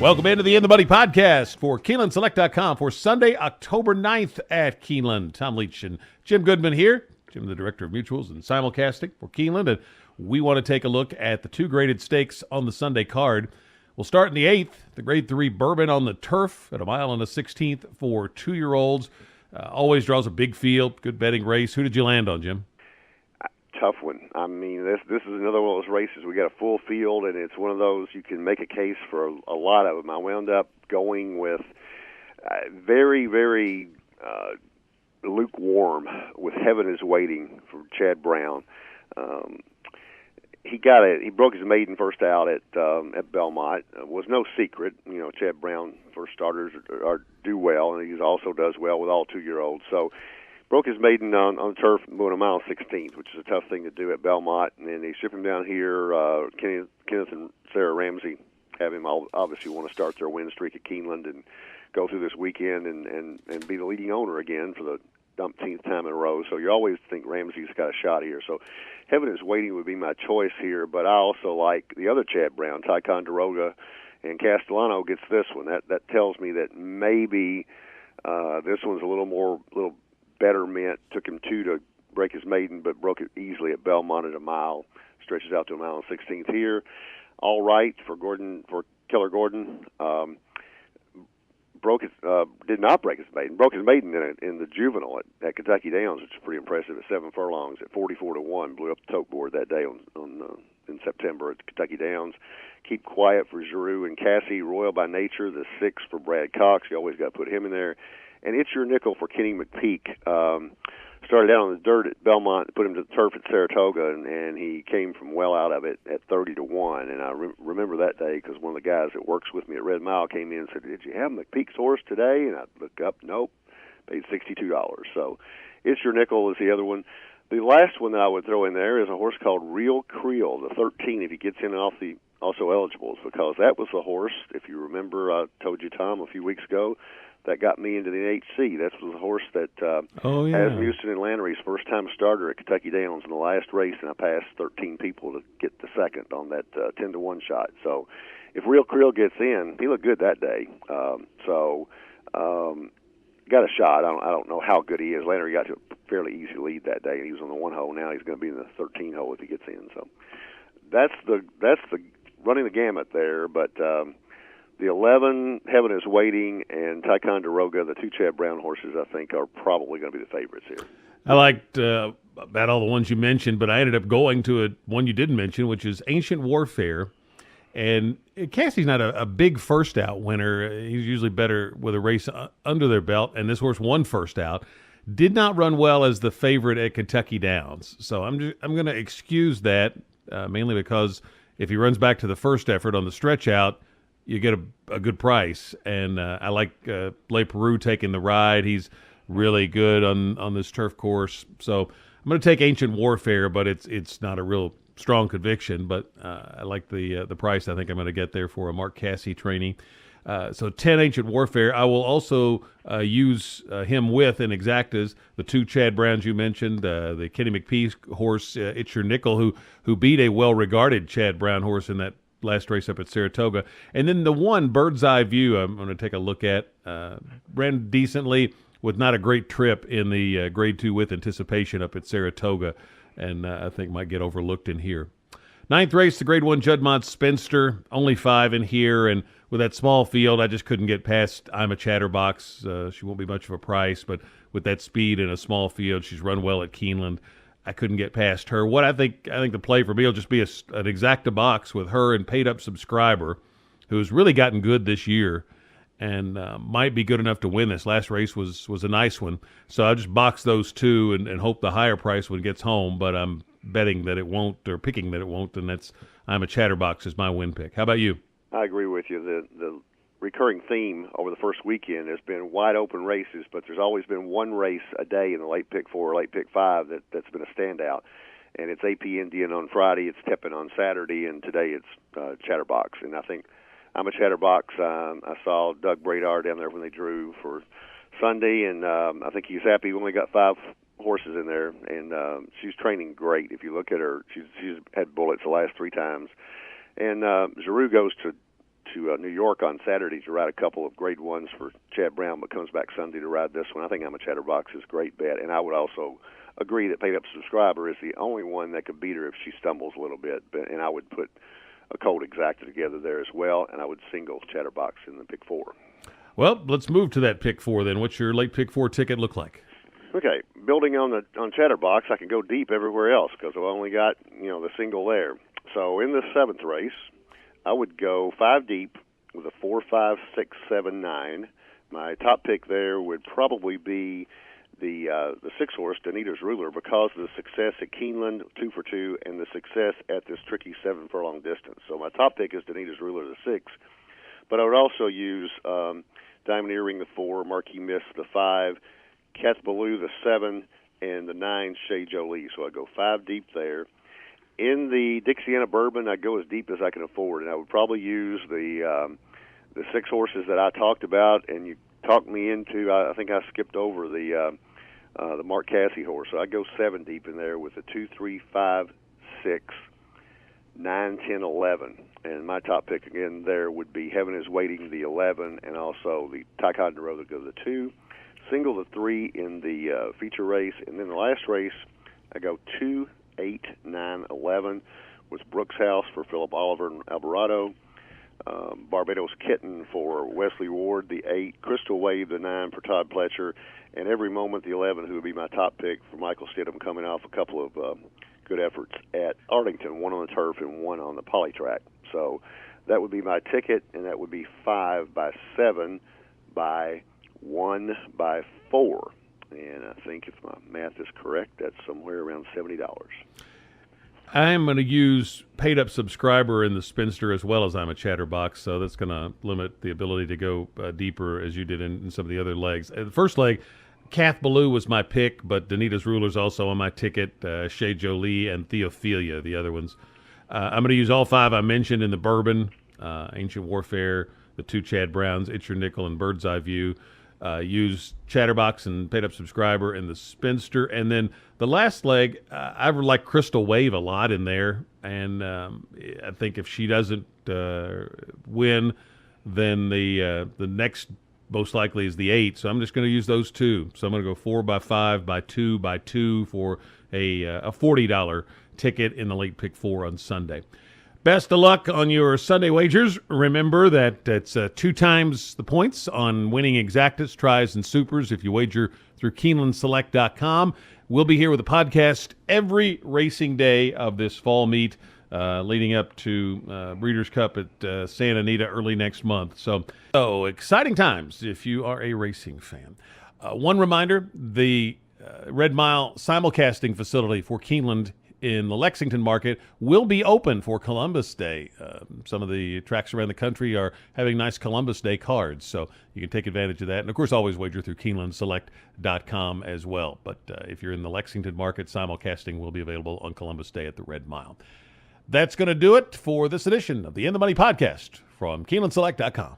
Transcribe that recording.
Welcome into the In the Money podcast for KeenelandSelect.com for Sunday, October 9th at Keeneland. Tom Leach and Jim Goodman here. Jim, the director of mutuals and simulcasting for Keeneland, and we want to take a look at the two graded stakes on the Sunday card. We'll start in the 8th, the Grade 3 Bourbon on the turf at a mile and a 16th for 2-year-olds. Always draws a big field, good betting race. Who did you land on, Jim? Tough one. I mean, this is another one of those races. We got a full field, and it's one of those you can make a case for a lot of them. I wound up going with very, very lukewarm with Heaven is Waiting for Chad Brown. He broke his maiden first out at Belmont. It was no secret. You know, Chad Brown first starters do well, and he also does well with all 2-year-olds. So broke his maiden on turf moving a mile 16th, which is a tough thing to do at Belmont. And then they ship him down here. Kenneth and Sarah Ramsey have him obviously want to start their win streak at Keeneland and go through this weekend and be the leading owner again for the umpteenth time in a row. So you always think Ramsey's got a shot here. So Heaven is Waiting would be my choice here, but I also like the other Chad Brown, Ticonderoga, and Castellano gets this one. That tells me that maybe this one's a little better meant. Took him 2 to break his maiden, but broke it easily at Belmont at a mile. Stretches out to a mile and 16th here. All right for Keller Gordon. Did not break his maiden. Broke his maiden in the juvenile at Kentucky Downs, which is pretty impressive at 7 furlongs at 44-1. Blew up the tote board that day in September at Kentucky Downs. Keep Quiet for Giroux and Cassie. Royal by Nature, the 6 for Brad Cox. You always got to put him in there. And It's Your Nickel for Kenny McPeak. Started out on the dirt at Belmont, put him to the turf at Saratoga, and he came from well out of it at 30-1. And I remember that day because one of the guys that works with me at Red Mile came in and said, "Did you have McPeak's horse today?" And I looked up, nope, paid $62. So It's Your Nickel is the other one. The last one that I would throw in there is a horse called Real Creel, the 13, if he gets in off the also eligibles, because that was the horse, if you remember, I told you, Tom, a few weeks ago, that got me into the HC. That was the horse that Asmussen and Lannery's first-time starter at Kentucky Downs in the last race, and I passed 13 people to get the second on that 10-1 shot. So if Real Creel gets in, he looked good that day. Got a shot. I don't know how good he is. Lannery got to a fairly easy lead that day, and he was on the 1 hole. Now he's going to be in the 13 hole if he gets in. So that's the running the gamut there, but the 11, Heaven is Waiting, and Ticonderoga, the 2 Chad Brown horses, I think, are probably going to be the favorites here. I liked about all the ones you mentioned, but I ended up going to one you didn't mention, which is Ancient Warfare. And Cassie's not a big first-out winner. He's usually better with a race under their belt, and this horse won first out. Did not run well as the favorite at Kentucky Downs. So I'm going to excuse that, mainly because if he runs back to the first effort on the stretch-out, you get a good price, and I like Le Peru taking the ride. He's really good on this turf course. So I'm going to take Ancient Warfare, but it's not a real strong conviction. But I like the price. I think I'm going to get there for a Mark Cassie trainee. So 10 Ancient Warfare. I will also use him with in exactas the 2 Chad Browns you mentioned, the Kenny McPeak horse, It's Your Nickel, who beat a well-regarded Chad Brown horse in that last race up at Saratoga. And then the 1 Bird's Eye View I'm going to take a look at. Ran decently with not a great trip in the Grade 2 with Anticipation up at Saratoga, and I think might get overlooked in here. 9th race, the Grade 1 Juddmonte Spinster, only 5 in here, and with that small field, I just couldn't get past I'm a Chatterbox. She won't be much of a price, but with that speed in a small field, she's run well at Keeneland. I couldn't get past her. What I think the play for me will just be an exacta box with her and Paid Up Subscriber, who's really gotten good this year and might be good enough to win this. Last race was a nice one. So I'll just box those 2 and hope the higher price one gets home, but I'm betting that it won't, or picking that it won't, and that's I'm a Chatterbox is my win pick. How about you? I agree with you. The recurring theme over the first weekend has been wide open races, but there's always been one race a day in the late pick 4 or late pick 5 that's been a standout. And it's AP Indian on Friday, it's Tepin on Saturday, and today it's Chatterbox. And I think I'm a Chatterbox. I saw Doug Bradar down there when they drew for Sunday, and I think he's happy. We only got 5 horses in there, and she's training great. If you look at her, she's had bullets the last 3 times. And Giroux goes to to New York on Saturday to ride a couple of grade ones for Chad Brown, but comes back Sunday to ride this one. I think I'm a Chatterbox is a great bet, and I would also agree that Paid Up Subscriber is the only one that could beat her if she stumbles a little bit. And I would put a Colt Exacta together there as well, and I would single Chatterbox in the pick 4. Well, let's move to that pick 4 then. What's your late pick 4 ticket look like? Okay, building on Chatterbox, I can go deep everywhere else because I've only got the single there. So in the 7th race, I would go 5 deep with a 4, 5, 6, 7, 9. My top pick there would probably be the 6-horse Danita's Ruler because of the success at Keeneland 2 for 2 and the success at this tricky 7 furlong distance. So my top pick is Danita's Ruler the 6, but I would also use Diamond Earring the 4, Marquis Miss the 5. Kath Ballou the 7, and the 9, Shea Jolie. So I go 5 deep there. In the Dixiana Bourbon, I go as deep as I can afford, and I would probably use the 6 horses that I talked about, and you talked me into. I think I skipped over the Mark Cassie horse, so I go 7 deep in there with the 2, 3, 5, 6, 9, 10, 11. And my top pick again there would be Heaven is Waiting the 11, and also the Ticonderoga go the 2. Single the 3 in the feature race, and then the last race, I go 2, 8, 9, 11 with Brooks House for Philip Oliver and Alvarado, Barbados Kitten for Wesley Ward, the 8, Crystal Wave, the 9 for Todd Pletcher, and Every Moment, the 11, who would be my top pick for Michael Stidham, coming off a couple of good efforts at Arlington, one on the turf and one on the poly track. So that would be my ticket, and that would be 5 by 7 by 1 by 4, and I think if my math is correct, that's somewhere around $70. I'm going to use Paid Up Subscriber in the Spinster as well as I'm a Chatterbox, so that's going to limit the ability to go deeper as you did in some of the other legs. The first leg, Kath Ballou was my pick, but Danita's Ruler's also on my ticket, Shea Jolie and Theophilia, the other ones. I'm going to use all 5 I mentioned in the Bourbon, Ancient Warfare, the 2 Chad Browns, It's Your Nickel, and Bird's Eye View. Use Chatterbox and Paid Up Subscriber in the Spinster. And then the last leg, I would like Crystal Wave a lot in there. And I think if she doesn't win, then the next most likely is the 8. So I'm just going to use those 2. So I'm going to go 4 by 5 by 2 by 2 for a $40 ticket in the late pick 4 on Sunday. Best of luck on your Sunday wagers. Remember that it's 2 times the points on winning exactas, tries, and supers if you wager through KeenelandSelect.com. We'll be here with a podcast every racing day of this fall meet leading up to Breeders' Cup at Santa Anita early next month. So exciting times if you are a racing fan. One reminder, the Red Mile simulcasting facility for Keeneland in the Lexington market will be open for Columbus Day. Some of the tracks around the country are having nice Columbus Day cards, so you can take advantage of that. And, of course, always wager through KeenelandSelect.com as well. But if you're in the Lexington market, simulcasting will be available on Columbus Day at the Red Mile. That's going to do it for this edition of the In the Money podcast from KeenelandSelect.com.